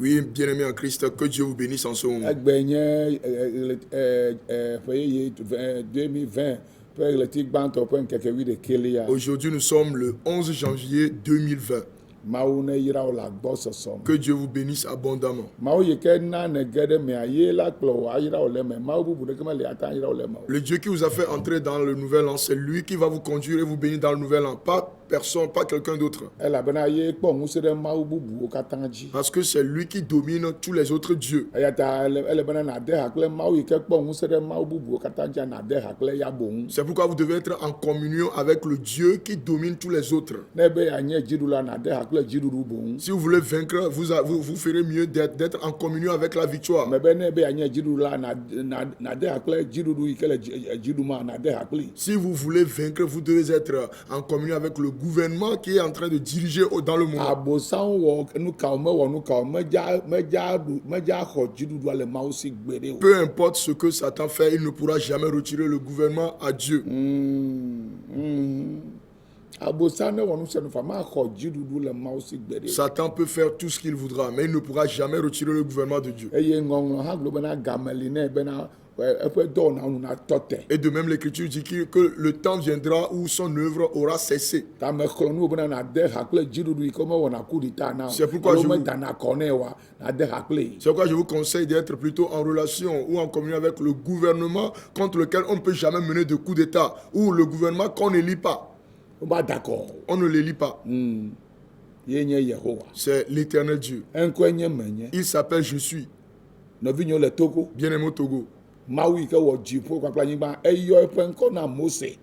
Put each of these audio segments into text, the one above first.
Oui, bien-aimé en Christ, que Dieu vous bénisse en ce moment. 2020. Aujourd'hui, nous sommes le 11 janvier 2020. Que Dieu vous bénisse abondamment. Le Dieu qui vous a fait entrer dans le nouvel an, c'est lui qui va vous conduire et vous bénir dans le nouvel an. Pas personne, pas quelqu'un d'autre. Parce que c'est lui qui domine tous les autres dieux. C'est pourquoi vous devez être en communion avec le Dieu qui domine tous les autres. Si vous voulez vaincre, vous ferez mieux d'être en communion avec la victoire. Si vous voulez vaincre, vous devez être en communion avec le gouvernement qui est en train de diriger dans le monde. Peu importe ce que Satan fait, il ne pourra jamais retirer le gouvernement à Dieu. Satan peut faire tout ce qu'il voudra, mais il ne pourra jamais retirer le gouvernement de Dieu. Et de même, l'Écriture dit que le temps viendra où son œuvre aura cessé. C'est pourquoi je vous conseille d'être plutôt en relation ou en communion avec le gouvernement contre lequel on ne peut jamais mener de coup d'État, ou le gouvernement qu'on ne lit pas. On ne le lit pas. C'est l'Éternel Dieu. Il s'appelle Je suis. Bien-aimé au Togo.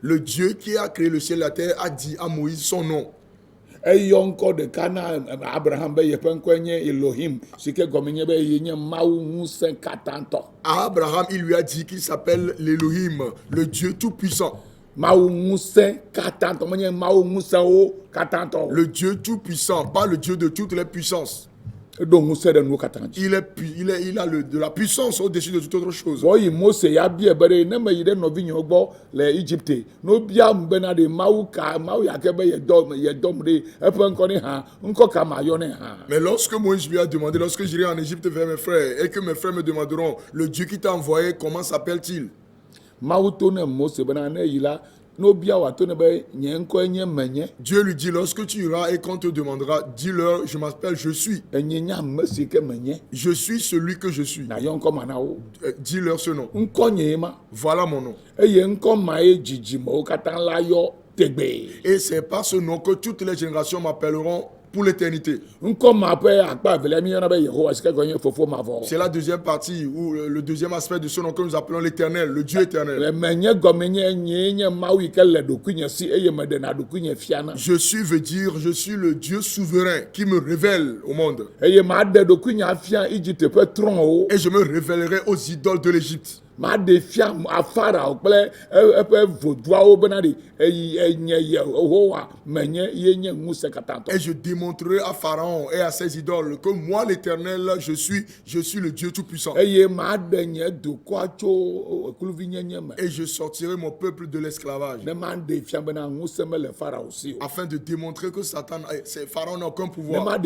Le Dieu qui a créé le ciel et la terre a dit à Moïse son nom. À Abraham, il lui a dit qu'il s'appelle l'Élohim, le Dieu tout-puissant. Le Dieu tout-puissant, pas le Dieu de toutes les puissances. Il a de la puissance au-dessus de toute autre chose. Mais lorsque Moïse lui a demandé, lorsque j'irai en Égypte vers mes frères et que mes frères me demanderont, le Dieu qui t'a envoyé, comment s'appelle-t-il? Dieu lui dit, lorsque tu iras et qu'on te demandera, dis-leur, je m'appelle Je suis. Je suis celui que je suis. Dis-leur ce nom. Voilà mon nom. Et c'est par ce nom que toutes les générations m'appelleront pour l'éternité. C'est la deuxième partie, ou le deuxième aspect de ce nom que nous appelons l'Éternel, le Dieu éternel. Je suis veut dire, je suis le Dieu souverain qui me révèle au monde. Et je me révélerai aux idoles de l'Égypte. Et je démontrerai à Pharaon et à ses idoles que moi l'Éternel, je suis le Dieu tout-puissant. Et je sortirai mon peuple de l'esclavage. Afin de démontrer que Pharaon n'a aucun pouvoir.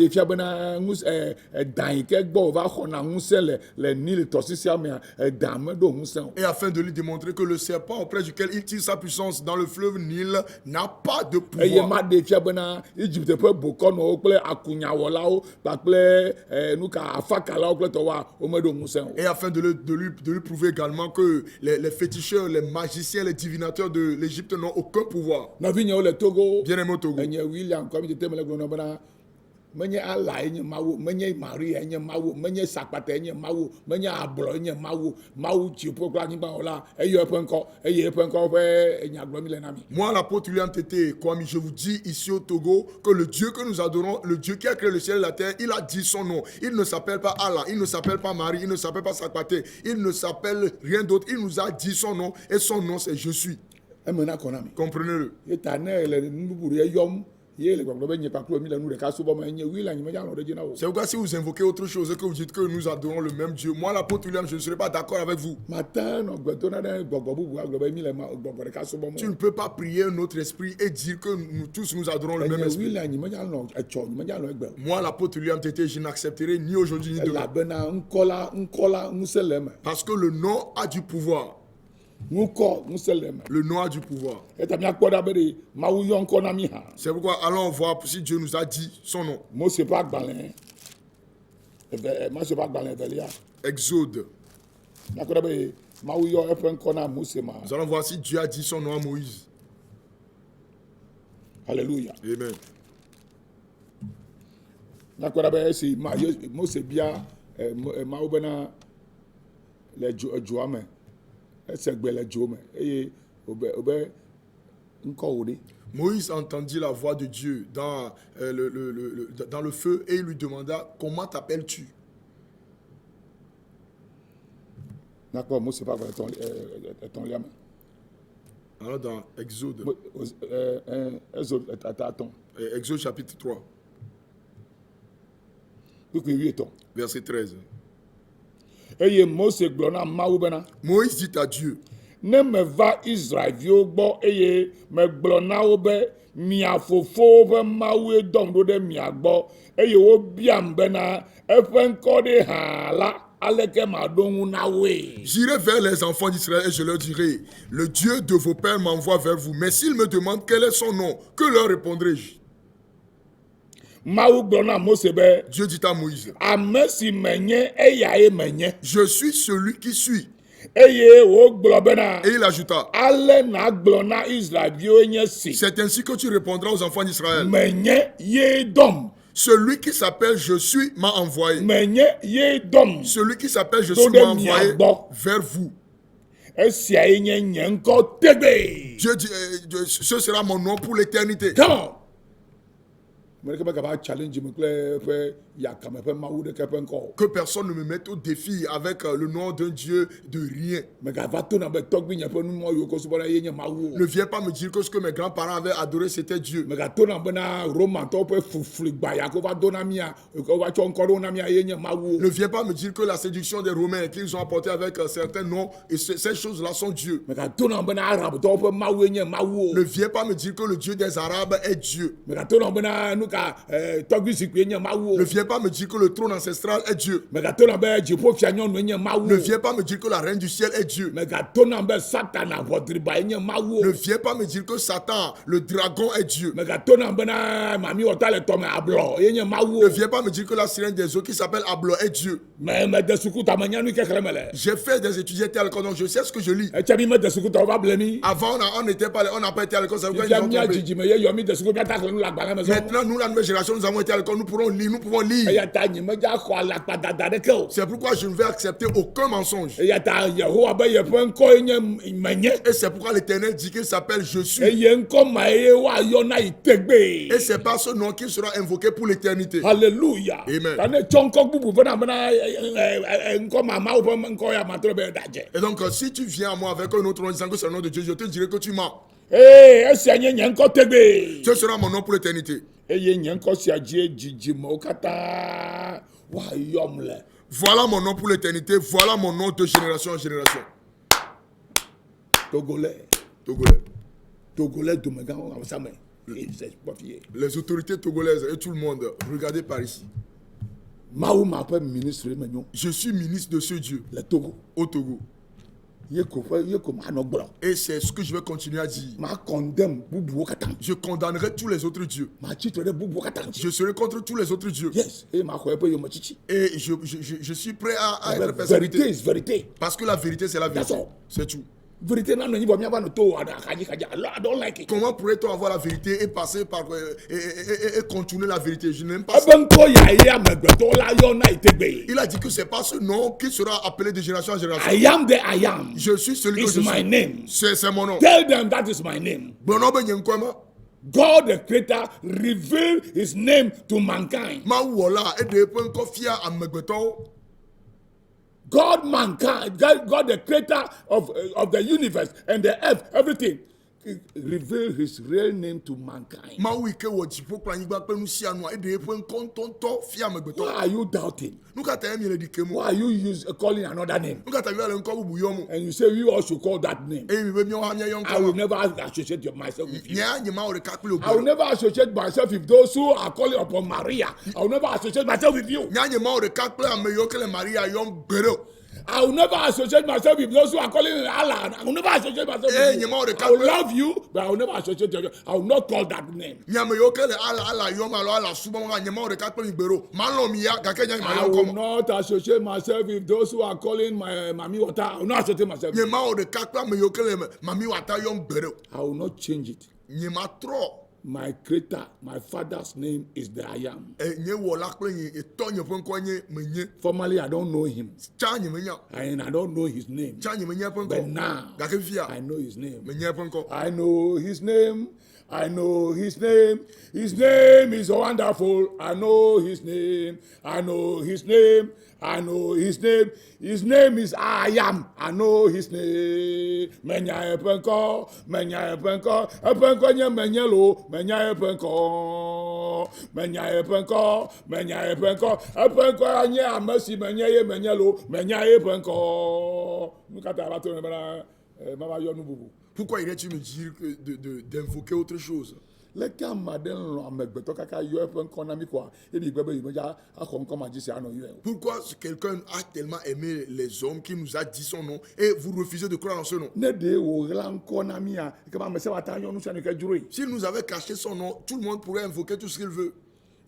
Et afin de lui démontrer que le serpent auprès duquel il tire sa puissance dans le fleuve Nil n'a pas de pouvoir. Et afin de lui prouver également que les féticheurs, les magiciens, les divinateurs de l'Égypte n'ont aucun pouvoir. Bien-aimé au Togo. menye Allah enye mawu, menye Marie enye mawu, menye sakpata enye mawu, menye ablo enye mawu, mawu dziƒo kple anyigba wala eyo eƒe ŋkɔ eye eƒe ŋkɔ ƒe nyagblɔmi le na mi. Moi l'apôtre William Tété, comme je vous dis ici au Togo, que le Dieu que nous adorons, le Dieu qui a créé le ciel et la terre, il a dit son nom. Il ne s'appelle pas Allah, il ne s'appelle pas Marie, il ne s'appelle pas Sakpate, il ne s'appelle rien d'autre. Il nous a dit son nom et son nom c'est je suis. Comprenez-le. C'est pourquoi si vous invoquez autre chose et que vous dites que nous adorons le même Dieu, moi l'apôtre William, je ne serai pas d'accord avec vous. Tu ne peux pas prier notre esprit et dire que nous tous nous adorons le même esprit. Moi l'apôtre William Tété, je n'accepterai ni aujourd'hui ni demain. Parce que le nom a du pouvoir. Le nom a du pouvoir. C'est pourquoi allons voir si Dieu nous a dit son nom. Exode. Nous allons voir si Dieu a dit son nom à Moïse. Alléluia. Amen. Moïse entendit la voix de Dieu dans le feu et il lui demanda comment t'appelles-tu? Alors dans Exode. Exode chapitre 3. Verset 13. Moïse dit à Dieu, ne me va Israël viogbo eye me gblona wo be mia fofo be mawu dom do de mia gbo eye wo biam bena efe nko de ha la aleke ma dongu na we. J'irai vers les enfants d'Israël et je leur dirai, le Dieu de vos pères m'envoie vers vous, mais s'ils me demandent quel est son nom, que leur répondrai-je? Dieu dit à Moïse, je suis celui qui suis. Et il ajouta, c'est ainsi que tu répondras aux enfants d'Israël. Celui qui s'appelle je suis m'a envoyé. Celui qui s'appelle je suis m'a envoyé vers vous. Dieu dit, ce sera mon nom pour l'éternité. Que personne ne me mette au défi avec le nom d'un Dieu de rien. Ne viens pas me dire que ce que mes grands-parents avaient adoré c'était Dieu. Ne viens pas me dire que la séduction des Romains qu'ils ont apporté avec certains noms et ces choses-là sont Dieu. Ne viens pas me dire que le Dieu des Arabes est Dieu. Ne viens pas me dire que le trône ancestral est Dieu. Ne viens pas me dire que la reine du ciel est Dieu. Ne viens pas me dire que Satan, le dragon, est Dieu. Ne viens pas me dire que la sirène des eaux qui s'appelle Ablo est Dieu. J'ai fait des études à l'école, donc je sais ce que je lis. Avant, on n'a pas été à l'école. Maintenant, nous, la nouvelle génération, nous avons été à l'école, nous pouvons lire. C'est pourquoi je ne vais accepter aucun mensonge. Et c'est pourquoi l'Éternel dit qu'il s'appelle Je suis. Et c'est par ce nom qu'il sera invoqué pour l'éternité. Alléluia. Amen. Et donc, si tu viens à moi avec un autre nom disant que c'est le nom de Dieu, je te dirai que tu mens. Ce sera mon nom pour l'éternité. Voilà mon nom pour l'éternité, voilà mon nom de génération en génération. Togolais. Les autorités togolaises et tout le monde, regardez par ici. Je suis ministre de ce Dieu au Togo. Et c'est ce que je vais continuer à dire. Je condamnerai tous les autres dieux. Je serai contre tous les autres dieux. Et je suis prêt à être persécuté. Parce que la vérité, c'est la vérité. C'est tout. Vérité non ni bomia ba no to ada kaji kaji. I don't like it. Comment pourrait-on avoir la vérité et passer par et contourner la vérité? Je n'aime pas ça. Abenko ya ya megbeto la yo na itegbe. Il a dit que c'est pas ce nom qui sera appelé de génération en génération. I am the I am. Je suis celui que It's je my suis. name. C'est mon nom. Tell them that is my name. Bono ben yenkwama. God the creator revealed his name to mankind. Ma wola e de pen kofia amegbeto. God the creator of the universe and the earth, everything, revealed his real name to mankind. Ma wi ke wo jipo planigba pe nu si anu e de pen kontonto fia amegbeto. Why are you doubting? Nuka ta emi le dikemu. Why are you calling another name? Nuka ta wi le nko bubu yomu. And you say we all should call that name. E mi be mi o ha nya yon I will ko. never associate myself with you. Nya nyima o de kakle I will obo. never associate myself with those who are calling upon Maria. I will never associate myself with you. Nya nyima o de kakle ameyo kele Maria yon gbero. I will never associate myself with those who are calling Allah. I will never associate myself with you. I will love you, but I will never associate you. I will not call that name. Nyameyo kele ala yon alo ala subo nga nyima o de kakle gbero. Malo mi ya gake nya ma I yon will ko. not associate myself with those who are calling my Mami Water. I will not associate myself. Nyima o de kakle ameyo kele mami wata yon gbero. I will not change it. Nyima tro. My creator, my father's name is the I am. Nye wo la kple nye eto nye pen ko nye menye. Formerly, I don't know him. Cha nye menya. And I don't know his name. Cha nye menya pen ko. But now, Gake fia. I know his name. Menye pen ko. I know his name. I know his name. His name is wonderful. I know his name. I know his name. I know his name. His name is I am. I know his name. Menya epenko. Menya epenko. Epenko nye menyelo. Menya epenko. Menya epenko. Menya epenko. Epenko nye amesi menya ye menyelo. Menya epenko. Mukata abato ne bana. Mama yo nububu. Pourquoi irais-tu me dire d'invoquer autre chose? Le cas madame amegbeto kaka yo epen konami kwa ebi gbebe yi meja akon kon maji se ano yo. Pourquoi quelqu'un a tellement aimé les hommes qui nous a dit son nom et vous refusez de croire en ce nom? Ne de wo ran konami a ke ba mese wata yo nu se ne ke juro yi. S'il nous avait caché son nom, tout le monde pourrait invoquer tout ce qu'il veut.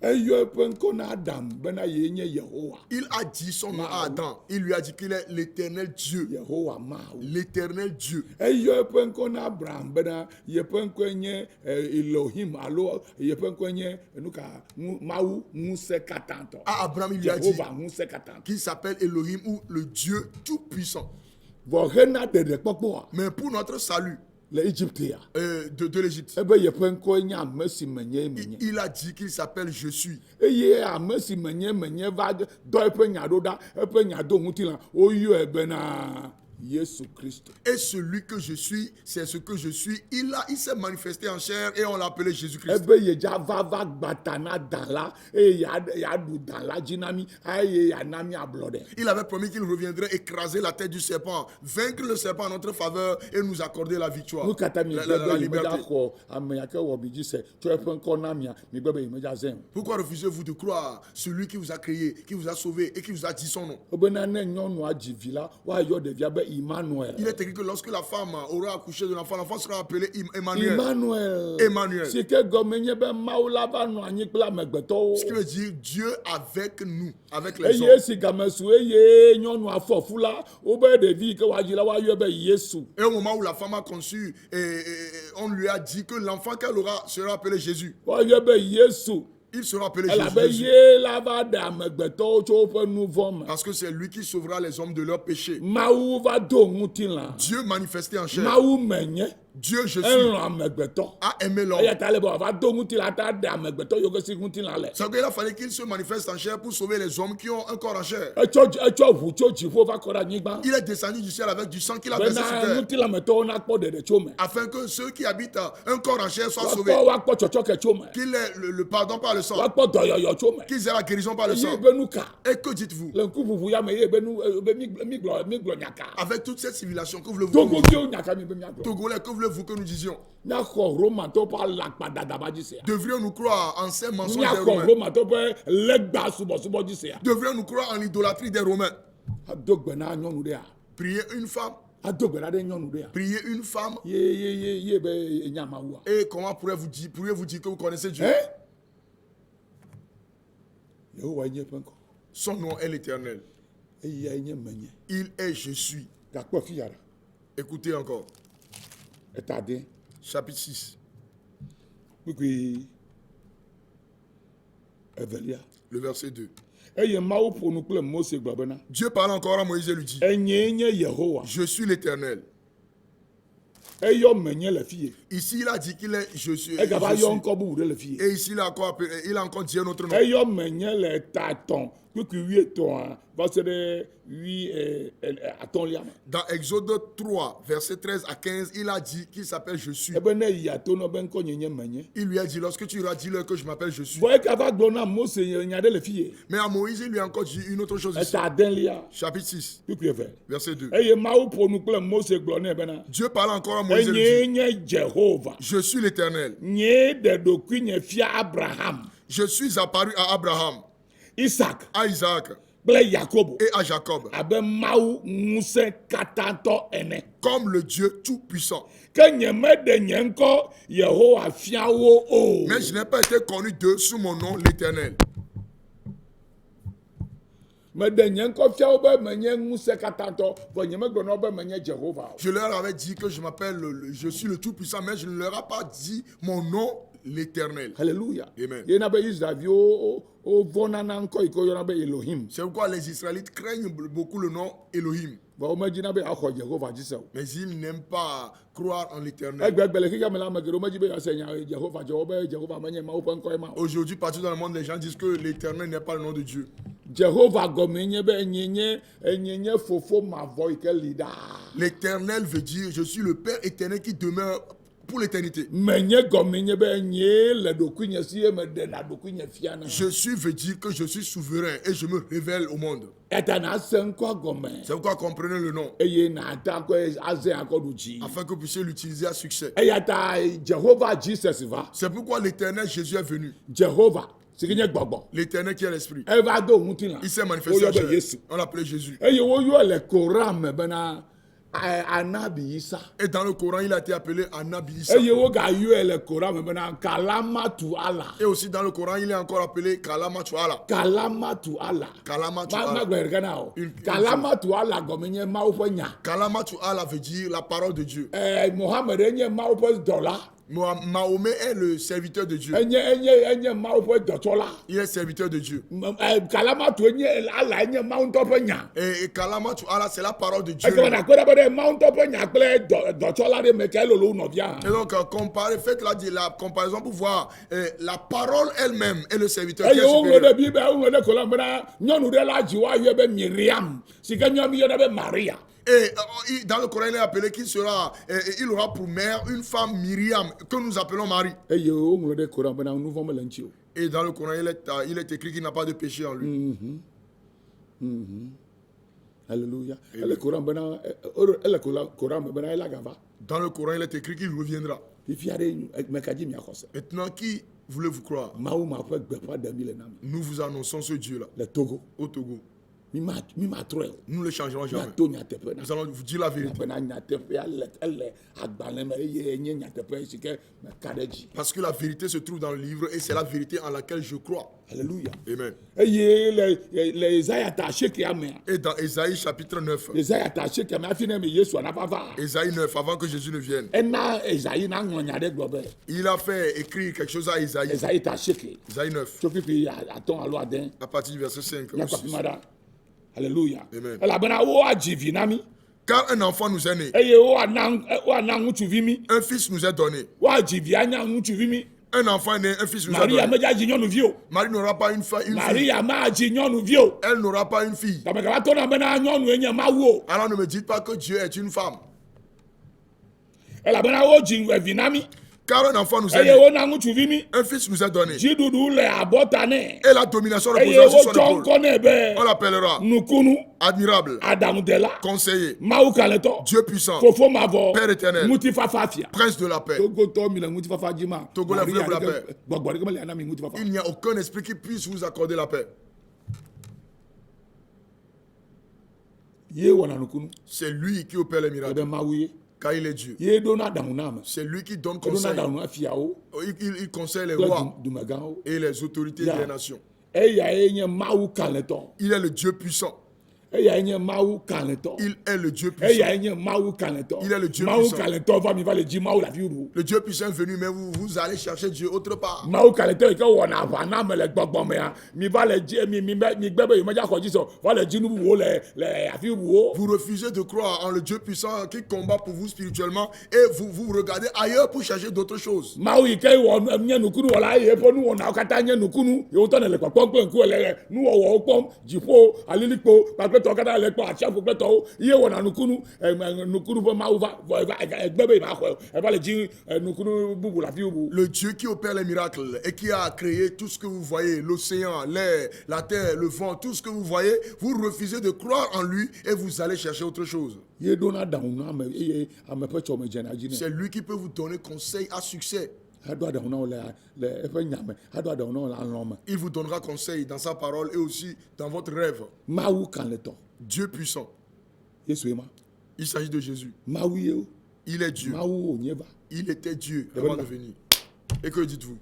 E yo epen kon Adam bena ye nye Yehowa. Il a dit son nom à Adam. Il lui a dit qu'il est l'éternel Dieu. Yehowa ma. L'éternel Dieu. E yo epen kon Abraham bena ye pen kon nye Elohim alo ye pen kon nye nuka mawu muse katanto. À Abraham, il lui a dit Yehowa muse katanto. qu'il s'appelle Elohim ou le Dieu tout-puissant. Bo hena de popo. Mais pour notre salut L'Égyptien. De l'Égypte, il a dit qu'il s'appelle Je suis. Et celui que je suis, c'est ce que je suis. Il s'est manifesté en chair et on l'a appelé Jésus-Christ. Il avait promis qu'il reviendrait écraser la tête du serpent, vaincre le serpent en notre faveur et nous accorder la victoire, la liberté. Pourquoi refusez-vous de croire celui qui vous a créé, qui vous a sauvé et qui vous a dit son nom? Il est écrit que lorsque la femme aura accouché de l'enfant, l'enfant sera appelé Emmanuel. Emmanuel. Ce qui veut dire Dieu avec nous, avec les hommes. Et au moment où la femme a conçu, on lui a dit que l'enfant qu'elle aura sera appelé Jésus. Il sera appelé Jésus. Parce que c'est lui qui sauvera les hommes de leurs péchés. Dieu manifesté en chair. Dieu, je suis, a aimé l'homme. C'est qu'il a fallu qu'il se manifeste en chair pour sauver les hommes qui ont un corps en chair. Il est descendu du ciel avec du sang qu'il a versé sur terre. Afin que ceux qui habitent un corps en chair soient sauvés. Qu'il ait le pardon par le sang. Qu'ils aient la guérison par le sang. Et que dites-vous? Avec toute cette civilisation, que voulez-vous que nous disions? Togolais, que voulez-vous que nous disions? Devrions-nous croire en ces mensonges des Romains? Devrions-nous croire en l'idolâtrie des Romains? Prier une femme. Prier une femme. Et comment pourriez-vous dire que vous connaissez Dieu? Son nom est l'Éternel. Il est Je suis. Écoutez encore. Etade. Chapitre 6. Puis Evelia. Le verset 2. Eye mawu ponu kple Mose gblɔ bena. Dieu parle encore à Moïse et lui dit, Enye nye Yehowa. je suis l'Éternel. Eyɔ menye le fie. Ici, il a dit qu'il est je suis. Egaba yɔ ŋkɔ bubu ɖe le fie. Et ici, il a encore dit un autre nom. Eyɔ menye le ta tɔn kpekpe 8 va se ɖe 8 Dans Exode 3, verset 13 à 15, il a dit qu'il s'appelle je suis. Ebe ne yi ato no be ŋkɔ nye menye. Il lui a dit, lorsque tu iras, dis-leur que je m'appelle je suis. Bon ekava gblɔ na Mose nya ɖe le fie. Mais à Moïse, il lui a encore dit une autre chose ici. Eta adelia. Chapitre 6, Kpekpe eve. verset 2. Eye mawu ponu kple Mose gblɔ nɛ bena. Dieu parle encore à Moïse et lui Enye dit, nye Jehova. je suis l'Éternel. Nye de ɖokui nye fia Abraham, Je suis apparu à Abraham, Isaac à Isaac kple Yakobo et à Jacob, abe mawu ŋusẽ katãtɔ ene. comme le Dieu Tout-Puissant. Ke nye meɖe nye ŋkɔ Yehowa fia wo o. Mais je n'ai pas été connu d'eux sous mon nom, l'Éternel. Meɖe nye ŋkɔ fia wo be menye ŋusẽ katãtɔ, vɔ nye megblɔ na wo be menye Jehova o. Je leur avais dit que je m'appelle, je suis le Tout-Puissant, mais je ne leur ai pas dit mon nom, l'Éternel. Alléluia. Amen. Yena be Israelviwo vɔna na ŋkɔ yi ke woyɔna be Elohim. C'est pourquoi les Israélites craignent beaucoup le nom Elohim. Vɔ womedzina be axɔ Jehova dzi se o. Mais ils n'aiment pas croire en l'Éternel. Egbegbe le xixea me la ame geɖewo medzi be yease nya Jehova dze wo be Jehova menye Mawu ƒe ŋkɔe ma o. Aujourd'hui, partout dans le monde, les gens disent que l'Éternel n'est pas le nom de Dieu. Jehova gɔme nye be enye nye fofo mavɔ yi ke li ɖaa. L'Éternel veut dire, je suis le Père éternel qui demeure pour l'éternité. Menye gɔme nye be nye le ɖokui nye si eme ɖena ɖokui nye fia na. Je suis veut dire que je suis souverain et je me révèle au monde. Eta na se ŋkɔ gɔme. C'est pourquoi comprenez le nom, Eye na ta kɔ aze akɔ du dzi. afin que vous puissiez l'utiliser à succès. Eya ta Jehova Jesus va. C'est pourquoi l'Éternel Jésus est venu. Jehova si ke nye gbɔgbɔ. L'Éternel qui est l'Esprit. Eva do ŋutilã. Il s'est manifesté en Woyɔ be chair. Yesu. On l'appelait Jésus. Eye woyɔ le Koran me bena Anabi Isa. Et dans le Coran, il a été appelé Anabi Issa. Eye wogayɔe le Koran me bena Kalamatu Allah. Et aussi dans le Coran, il est encore appelé Kalamatu Allah. Kalamatu Allah. Kalamatu Ma Allah. gblɔ ɖeka na o. Une- Kalamatu Allah gɔme nye Mawu ƒe nya. Kalamatu Allah veut dire la parole de Dieu. Mohammed nye Mawu ƒe dɔla. Mahomet est le serviteur de Dieu. Enye Mawu ƒe dɔtsɔla. Il est serviteur de Dieu. Kalamatu nye Allah nye Mawu ŋutɔ ƒe nya. Et Kalamatu Allah, c'est la parole de Dieu. Ekema na kpe ɖe be ɖe Mawu ŋutɔ ƒe nya kple dɔtsɔla ɖe me ke elolo nɔvia. Et donc, faites la comparaison pour voir la parole elle-même et le serviteur qui Eye est woŋlɔ supérieur. ɖe Bible woŋlɔ ɖe Koran bena nyɔnu ɖe la dzi woayɔ be Miriam si ke nyɔnu yɔna be Maria. Et dans le Coran, il est appelé qu'il sera, il aura pour mère une femme Myriam, que nous appelons Marie. Eye woŋlɔ ɖe Koran bena nu vɔ̃ mele ŋuti o. Et dans le Coran, il est écrit qu'il n'a pas de péché en lui. Alléluia. Ele Koran bena ele Koran me bena ela gava. Dans le Coran, il est écrit qu'il reviendra. Fifia ɖe mekadzi miaxɔse. Maintenant, qui voulez-vous croire? Mawu ma ƒe gbeƒã ɖemi le na mi Nous vous annonçons ce Dieu-là, le Togo. au Togo. Mi ma trɔe o. Nous ne le changerons jamais. Miato nyateƒe na. Nous allons vous dire la vérité. Bena nyateƒea ele agbalẽ me eye enye nyateƒe si ke meka ɖe dzi. Parce que la vérité se trouve dans le livre et c'est la vérité en laquelle je crois. Alléluia. Amen. Eye le Isaiah ta asiekea mea. Et dans Ésaïe chapitre 9, Isaiah ta asiekea mea hafi ne me Yesu nava va. Ésaïe 9, avant que Jésus ne vienne, Ena Isaïe na ŋlɔ nya ɖe gblɔ be il a fait écrire quelque chose à Ésaïe. Isaïe ta asieke. Ésaïe 9, Tso fifi atɔ̃ alo ade. à partir du verset 5. Nyakpɔ afi ma ɖa. Alléluia. Amen. Elabena woadzi vi na mi. Car un enfant nous est né, Eye woana ŋutsuvi mi. un fils nous est donné. Woadzi vi anya ŋutsuvi mi. Un enfant est né, un fils nous est Maria donné. medza dzi nyɔnuvi o. Marie n'aura pas une fille. Maria ma dzi nyɔnuvi o. Elle n'aura pas une fille. Gamegama tɔna bena nyɔnue nye Mawu o. Alors ne me dites pas que Dieu est une femme. Elabena wodzi vi na mi. Car un enfant nous est Eye né, wona ŋutsuvi mi. un fils nous est donné. Dziɖuɖu le abɔta nɛ. Et la domination Eye reposera sur son wotsɔ épaule. ŋkɔ nɛ be On l'appellera nukunu, admirable, aɖaŋudela, conseiller, Mawu kalẽtɔ, Dieu puissant, fofo mavɔ, Père éternel, ŋutifafa fia. prince de la paix. Togotɔ mi le ŋutifafa dzi ma. Togolais, Maria voulez-vous la ɖeke- paix? Gbɔgbɔ ɖeke mele ana mi ŋutifafa. Il n'y a aucun esprit qui puisse vous accorder la paix. Ye wɔna nukunu. C'est lui qui opère les miracles, Ebe Mawu ye. car il est Dieu. Ye ɖona aɖaŋu na ame. C'est lui qui donne Eɖona conseil. aɖaŋu na fiawo Il conseille les kple rois dumegãwo. et les autorités Yeah. des nations. Eya ye nye Mawu kalẽtɔ. Il est le Dieu puissant. Il est le Dieu puissant. Il est le Dieu puissant. Le Dieu puissant est venu, mais vous allez chercher Dieu autre part. Vous refusez de croire en le Dieu puissant qui combat pour vous spirituellement et vous regardez ailleurs pour chercher d'autres choses. Le Dieu qui opère les miracles et qui a créé tout ce que vous voyez, l'océan, l'air, la terre, le vent, tout ce que vous voyez, vous refusez de croire en lui et vous allez chercher autre chose. C'est lui qui peut vous donner conseil à succès. Il vous donnera conseil dans sa parole et aussi dans votre rêve. Dieu puissant. Il s'agit de Jésus. Il est Dieu. Il était Dieu avant de venir. Et que dites-vous?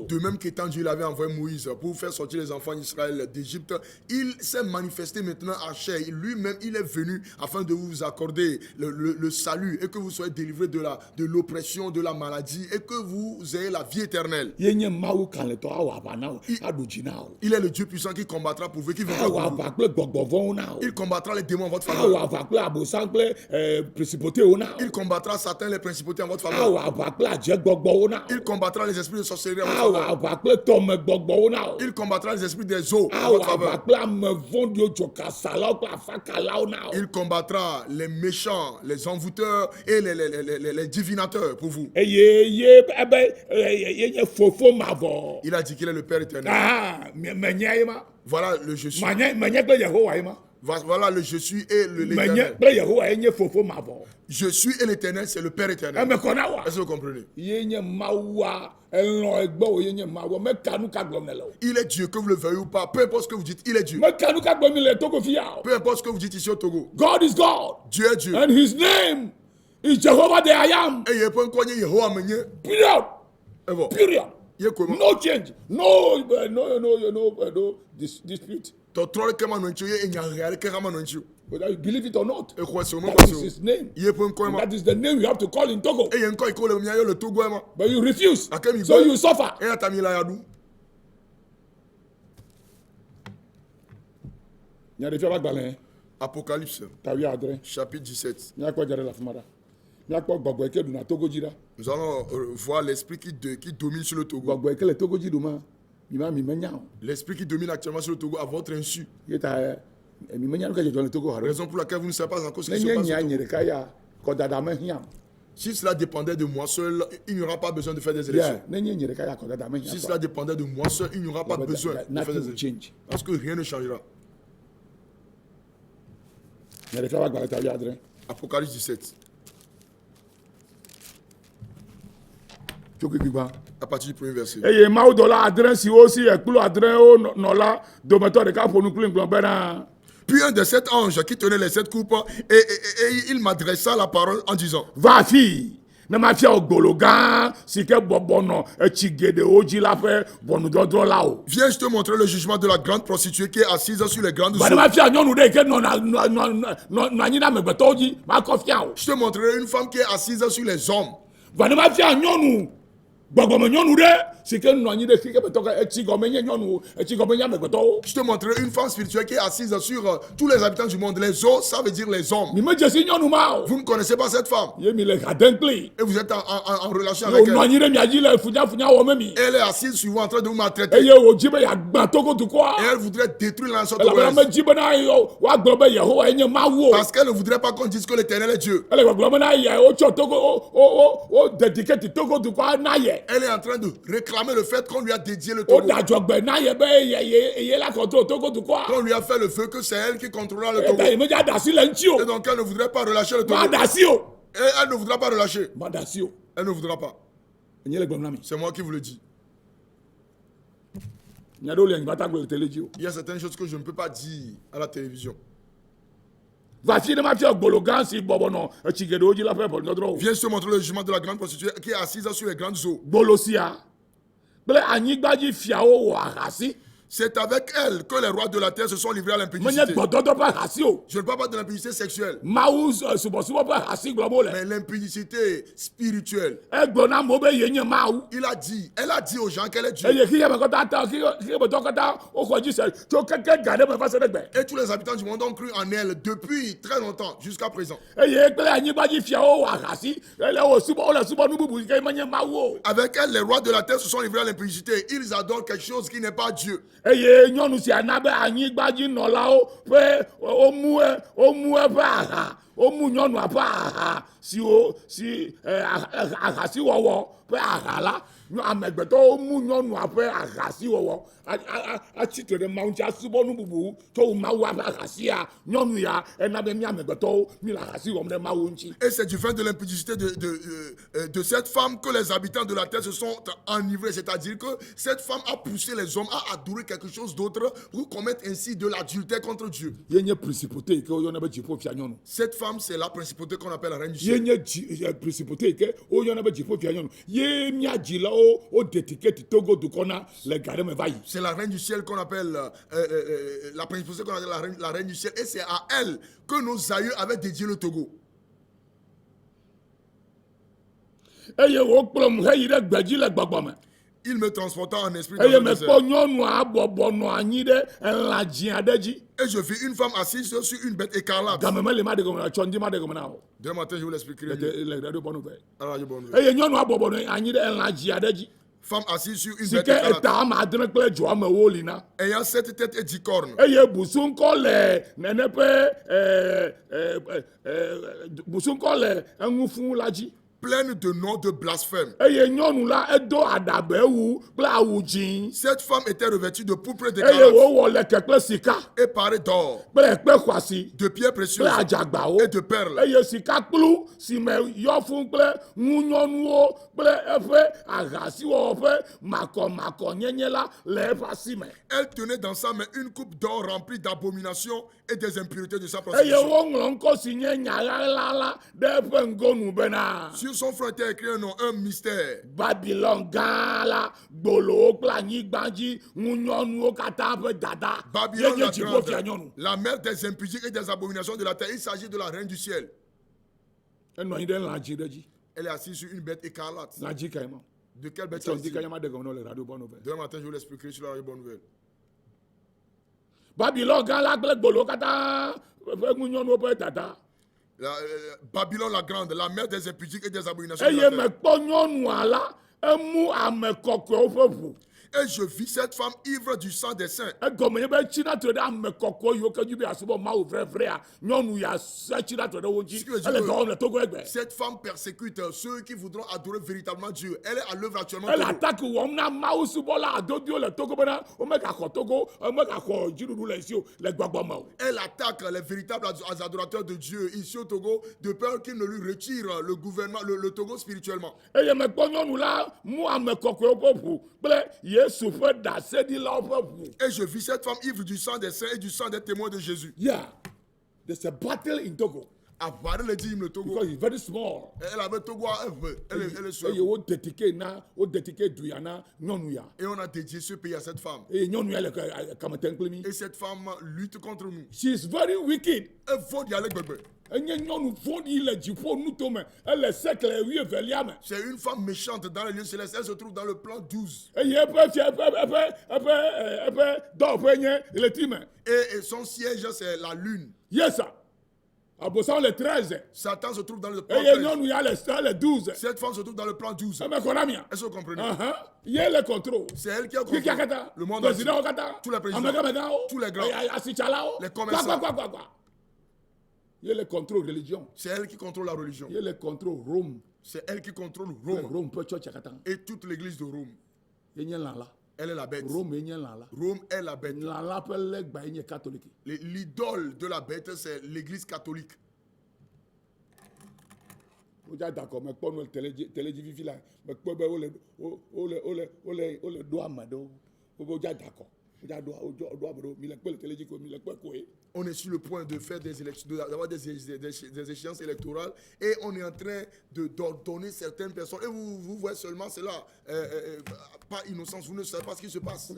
De même qu'étant Dieu, il avait envoyé Moïse pour faire sortir les enfants d'Israël d'Égypte, il s'est manifesté maintenant à chair. Lui-même, il est venu afin de vous accorder le salut et que vous soyez délivrés de l'oppression, de la maladie et que vous ayez la vie éternelle. Il est le Dieu puissant qui combattra pour vous, qui vivra pour vous. Il combattra les démons en votre faveur. Il combattra Satan, les principautés en votre faveur. Il combattra les esprits de sorcellerie en votre faveur. Il combattra les esprits des eaux en votre faveur. Il combattra les méchants, les envoûteurs et les divinateurs pour vous. Il a dit qu'il est le Père éternel. Voilà le je suis. Voilà le je suis et l'éternel. Je suis et l'éternel, c'est le Père éternel. Est-ce que vous comprenez? Il est Dieu, que vous le veuillez ou pas. Peu importe ce que vous dites, il est Dieu. Peu importe ce que vous dites ici au Togo. God is God. Dieu est Dieu. And his name is Jehovah the I am. Et il peut encore Yehovah menye. Period. Period. No change. No dispute. Whether you believe it or not, that is his name. That is the name you have to call in Togo. But you refuse, so you suffer. Apocalypse, chapitre 17. Nous allons voir l'esprit qui domine sur le Togo. L'esprit qui domine actuellement sur le Togo à votre insu. Raison pour laquelle vous ne savez pas encore ce qui se passe au Togo. Si cela dépendait de moi seul, il n'y aura pas besoin de faire des élections. Si cela dépendait de moi seul, il n'y aura pas besoin de faire des élections. Parce que rien ne changera. Apocalypse 17. À partir du premier verset. Puis un de sept anges qui tenait les sept coupes et il m'adressa la parole en disant: Va, fille. Viens, je te montrerai le jugement de la grande prostituée qui est assise sur les grandes eaux. Je te montrerai une femme qui est assise sur les hommes. Je te montrerai une femme spirituelle qui est assise sur tous les habitants du monde. Les eaux, ça veut dire les hommes. Vous ne connaissez pas cette femme. Et vous êtes en relation avec elle. Elle est assise sur vous en train de vous maltraiter. Et elle voudrait détruire la nation togolaise. Parce qu'elle ne voudrait pas qu'on dise que l'Éternel est Dieu. Elle est en train de réclamer le fait qu'on lui a dédié le Togo. Qu'on lui a fait le feu, que c'est elle qui contrôlera le Togo. Et donc elle ne voudrait pas relâcher le Togo. Et elle ne voudra pas relâcher. Elle ne voudra pas. C'est moi qui vous le dis. Il y a certaines choses que je ne peux pas dire à la télévision. Voici de ma fille Bologan si Bobono, Chigedo, la paix pour notre Viens se montrer le jugement de la grande prostituée qui est assise sur les grandes eaux. Bolosia. Ble Anigbaji Fiao ou Arasi. C'est avec elle que les rois de la terre se sont livrés à l'impudicité. Je ne parle pas de l'impudicité sexuelle, mais l'impudicité spirituelle. Elle a dit aux gens qu'elle est Dieu. Et tous les habitants du monde ont cru en elle depuis très longtemps, jusqu'à présent. Avec elle, les rois de la terre se sont livrés à l'impudicité. Ils adorent quelque chose qui n'est pas Dieu. Eye nyɔnu sia na be anyigbaji nɔlawo ƒe womu eƒe aha womu nyɔnua ƒe aha si ahasiwɔwɔ ƒe aha la amegbetɔwo mu nyɔnua ƒe ahasiwɔwɔ atsitre ɖe mawu ŋuti asubɔ nu bubu tso wu mawu ƒe ahasia nyɔnu ya ena be mi amegbetɔwo mi le ahasi wɔm ɖe mawu ŋuti. Et c'est du fait de l'impudicité de cette femme que les habitants de la terre se sont enivrés, c'est-à-dire que cette femme a poussé les hommes à adorer quelque chose d'autre pour commettre ainsi de l'adultère contre Dieu. Cette femme, c'est la principauté qu'on appelle la reine du ciel. C'est la reine du ciel qu'on appelle la principauté qu'on appelle la reine du ciel, et c'est à elle que nos aïeux avaient dédié le Togo. Il me transporta en esprit dans le désert. Et je vis une femme assise sur une bête écarlate. Demain matin, je vous l'expliquerai. Femme assise sur une bête écarlate, ayant 7 têtes et 10 cornes. Pleine de noms de blasphème. Cette femme était revêtue de pourpre d'écarlate et parée d'or, de pierres précieuses et de perles. Elle tenait dans sa main une coupe d'or remplie d'abominations et des impuretés de sa prostitution. Sur son front était écrit un nom, un mystère. Babylone, Babylone la grande, la mère des impudiques et des abominations de la terre. Il s'agit de la reine du ciel. Elle est assise sur une bête écarlate. De quelle bête s'agit-il? Demain matin, je vous l'expliquerai sur la radio Bonne Nouvelle. Babylone, Babylone la grande, la mère des impudiques et des abominations de la terre. Et je vis cette femme ivre du sang des saints. Cette femme persécute ceux qui voudront adorer véritablement Dieu. Elle est à l'œuvre actuellement. Elle attaque les véritables adorateurs de Dieu ici au Togo, de peur qu'ils ne lui retirent le gouvernement, le Togo spirituellement. Et je vis cette femme ivre du sang des saints et du sang des témoins de Jésus. Yeah, there's a battle in Togo. Le Togo. Because it's very small. Elle avait Togo, elle est seule. Et on a dédié ce pays à cette femme. Et cette femme lutte contre nous. She is very wicked. Elle faut y aller, bébé. C'est une femme méchante dans les lieux célestes. Elle se trouve dans le plan 12. Et son siège, c'est la lune. Yes, sir. Le 13. Satan se trouve dans le plan 13. 12. Cette femme se trouve dans le plan 12. Est-ce que vous comprenez? Il y a le contrôle. C'est elle qui a le contrôle. Le monde entier. Tous les présidents. Tous les grands. Les commerçants. Il y a le contrôle religion. C'est elle qui contrôle la religion. Il y a le contrôle Rome. C'est elle qui contrôle Rome. Et toute l'église de Rome. Elle est la bête. Rome est la bête. L'idole de la bête, c'est l'église catholique. D'accord, mais pas nous d'accord. On est sur le point de faire des élections, d'avoir des échéances électorales, et on est en train d'ordonner certaines personnes. Et vous voyez seulement cela, par innocence, vous ne savez pas ce qui se passe.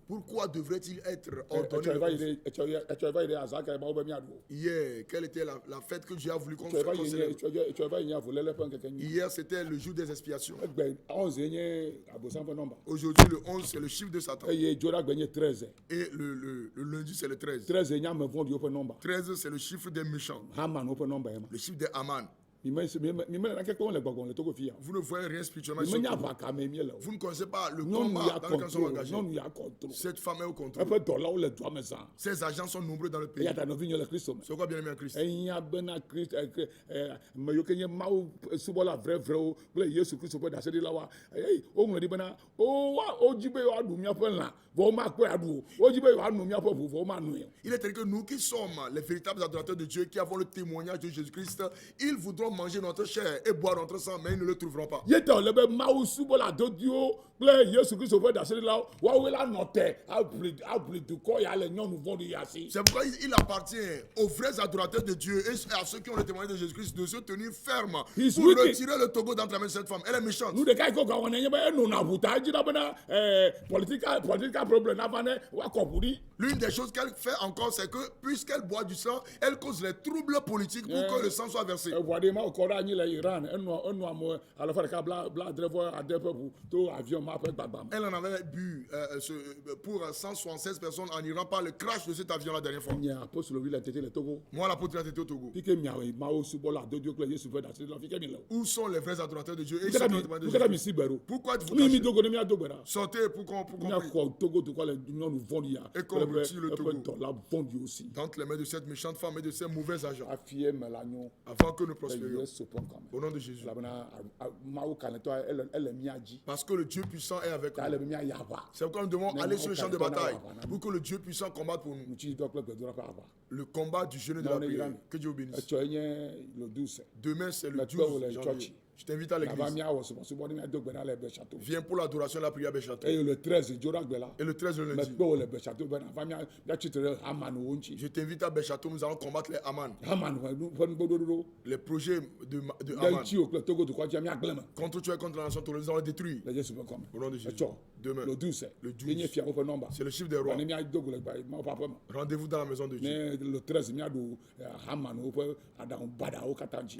Pourquoi devrait-il être ordonné? Hier, quelle était la fête que Dieu a voulu qu'on célèbre? Hier, c'était le jour des expiations. Aujourd'hui, le 11, c'est le chiffre de Satan. Et le lundi, c'est le 13. 13, c'est le chiffre des méchants. Le chiffre des Haman. Vous ne voyez rien spirituellement. Vous ne connaissez pas le combat dans lequel nous sommes engagés. Cette femme est au contrôle. Ces agents sont nombreux dans le pays. C'est quoi bien aimé en Christ? Il est que nous qui sommes les véritables adorateurs de Dieu, qui avons le témoignage de Jésus-Christ, ils voudront manger notre chair et boire notre sang, mais ils ne le trouveront pas. C'est pourquoi il appartient aux vrais adorateurs de Dieu et à ceux qui ont le témoignage de Jésus-Christ de se tenir ferme pour retirer le Togo d'entre la main de cette femme. Elle est méchante. L'une des choses qu'elle fait encore, c'est que puisqu'elle boit du sang, elle cause les troubles politiques pour que le sang soit versé. Elle en avait bu pour 176 personnes en Iran par le crash de cet avion la dernière fois. Moi, l'apôtre a été au Togo. Où sont les vrais adorateurs de Dieu? Pourquoi êtes-vous cachés? Sortez pour qu'on prie. Et qu'on retire le Togo d'entre les mains de cette méchante femme et de ces mauvais agents, avant que nous prospérions. Au nom de Jésus. Parce que le Dieu puissant est avec nous. C'est pourquoi nous devons aller sur le champ de bataille pour que le Dieu puissant combatte pour nous. Le combat du jeûne et de la prière. Que Dieu vous bénisse. Demain, c'est le 12 janvier. Je t'invite à l'église. Viens pour l'adoration et la prière à Béchâteau. Et le 13, le lundi. Je t'invite à Béchâteau, nous allons combattre les Haman. Les projets de Haman. Contre tu es contre la nation, nous allons détruire. Au nom de Jésus. Demain, le 12, c'est le chiffre des rois. Rendez-vous dans la maison de Dieu. Et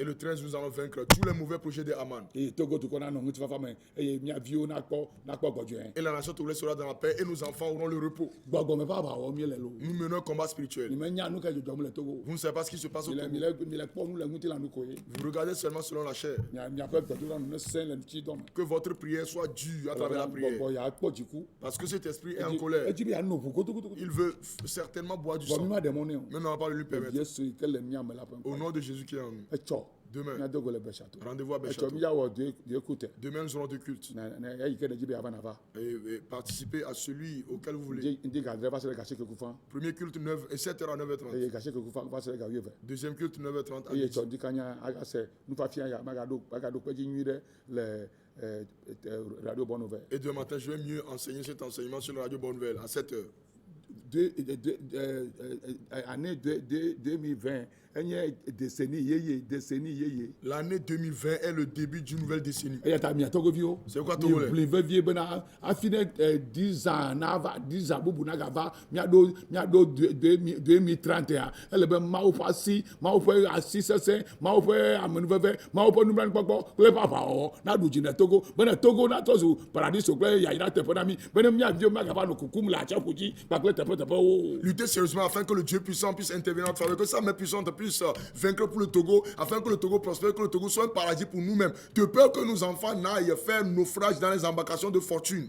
le 13, nous allons vaincre tous les mauvais projets de Haman. Et la nation togolaise sera dans la paix et nos enfants auront le repos. Nous menons un combat spirituel. Vous ne savez pas ce qui se passe au Togo. Vous regardez seulement selon la chair. Que votre prière soit due à travers la prière. Parce que cet esprit est en colère. Il veut certainement boire du sang. Mais on n'a pas lui permettre. Au nom de Jésus qui est en nous. Demain, rendez-vous à Béchâteau. Demain, nous aurons deux cultes. Et participez à celui auquel vous voulez. Premier culte 7h à 9h30. Deuxième culte 9h30 à 10h. Et demain matin, je vais mieux enseigner cet enseignement sur la radio Bonne Nouvelle à 7h. Année 2020, l'année 2020 est le début d'une nouvelle décennie. C'est quoi Togolais? 10 ans, 2031. Elle est Maufasi, Maufé à 6, Maufé à Menveve, Maufé Numan, le papa, Nadujina Togo, Ben Togo, Natozu, Paradis, Yaya Teponami, Benemia, Magavano, Kukum, la Chapuji, lutter sérieusement afin que le Dieu puissant puisse intervenir en notre faveur, que sa main puissante puisse vaincre pour le Togo, afin que le Togo prospère, que le Togo soit un paradis pour nous-mêmes, de peur que nos enfants n'aillent faire naufrage dans les embarcations de fortune.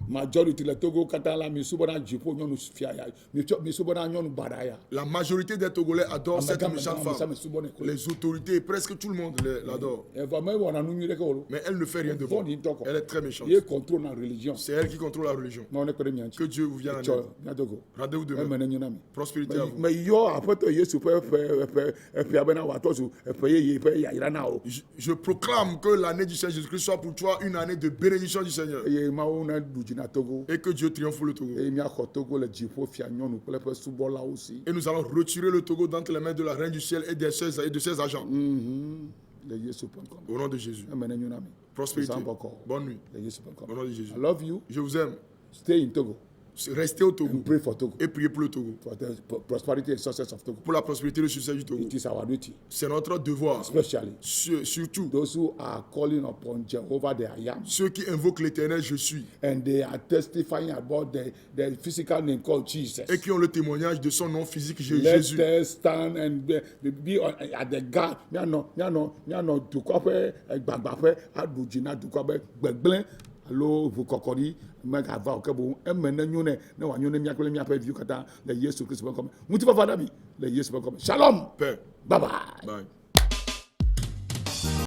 La majorité des Togolais adorent cette méchante femme. Les autorités, presque tout le monde l'adore. Mais elle ne fait rien de bon. Elle est très méchante. C'est elle qui contrôle la religion. Que Dieu vous vienne en aide. Rendez-vous demain. Prospérité à vous. Mais yo après Yesu Je proclame que l'année du Seigneur Jésus-Christ soit pour toi une année de bénédiction du Seigneur. Et que Dieu triomphe le Togo. Et nous allons retirer le Togo d'entre les mains de la Reine du Ciel et de ses agents. Au nom de Jésus. Prospérité. Bonne nuit. Au nom de Jésus. I love you. Je vous aime. Stay in Togo. Restez au Togo. And pray for Togo. Et priez pour le Togo. For the prosperity and success of Togo. Pour la prospérité et le succès du Togo. It is our duty. C'est notre devoir. Especially. Surtout. Those who are calling upon Jehovah the I am. Ceux qui invoquent l'Éternel, je suis. And they are testifying about the physical name called Jesus. Et qui ont le témoignage de son nom physique, Jésus. Let us stand and be at the gap. Miano tukwape gbagbape adujina tukwape gbegble. Allo vous kokori mega va o kebo emene nyune na wa nyune miakole miape view kata le Yesu Christ comme muti fa fada bi le Yesu comme shalom paix bye bye. Bye.